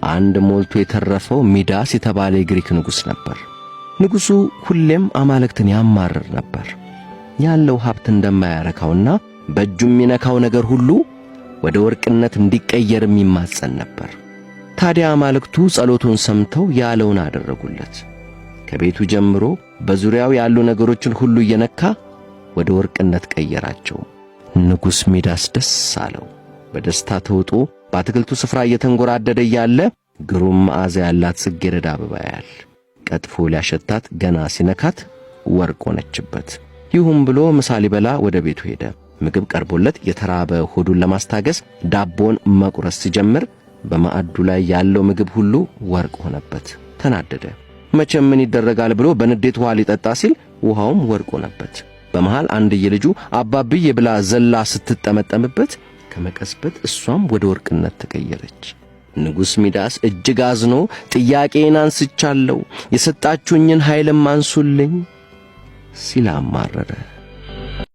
አንድ ሞልቶ የተረፈው ሚዳስ የተባለ የግሪክ ንጉሥ ነበር። ንጉሡ ሁሌም አማልክትን ያማርር ነበር። ያለው ሀብት እንደማያረካውና በእጁ የሚነካው ነገር ሁሉ ወደ ወርቅነት እንዲቀየር የሚማጸን ነበር። ታዲያ አማልክቱ ጸሎቱን ሰምተው ያለውን አደረጉለት። ከቤቱ ጀምሮ በዙሪያው ያሉ ነገሮችን ሁሉ እየነካ ወደ ወርቅነት ቀየራቸው። ንጉሥ ሚዳስ ደስ አለው። በደስታ ተውጦ በአትክልቱ ስፍራ እየተንጎራደደ እያለ ግሩም መዓዛ ያላት ጽጌረዳ አበባ ያያል። ቀጥፎ ሊያሸታት ገና ሲነካት ወርቅ ሆነችበት። ይሁን ብሎ ምሳ ሊበላ ወደ ቤቱ ሄደ። ምግብ ቀርቦለት የተራበ ሆዱን ለማስታገስ ዳቦን መቁረስ ሲጀምር በማዕዱ ላይ ያለው ምግብ ሁሉ ወርቅ ሆነበት። ተናደደ። መቼም ምን ይደረጋል ብሎ በንዴት ውሃ ሊጠጣ ሲል ውሃውም ወርቅ ሆነበት። በመሃል አንድዬ ልጁ አባብዬ ብላ ዘላ ስትጠመጠምበት ከመቀስበት እሷም ወደ ወርቅነት ተቀየረች። ንጉሥ ሚዳስ እጅግ አዝኖ ጥያቄን አንስቻለሁ፣ የሰጣችሁኝን ኃይልም አንሱልኝ ሲል አማረረ።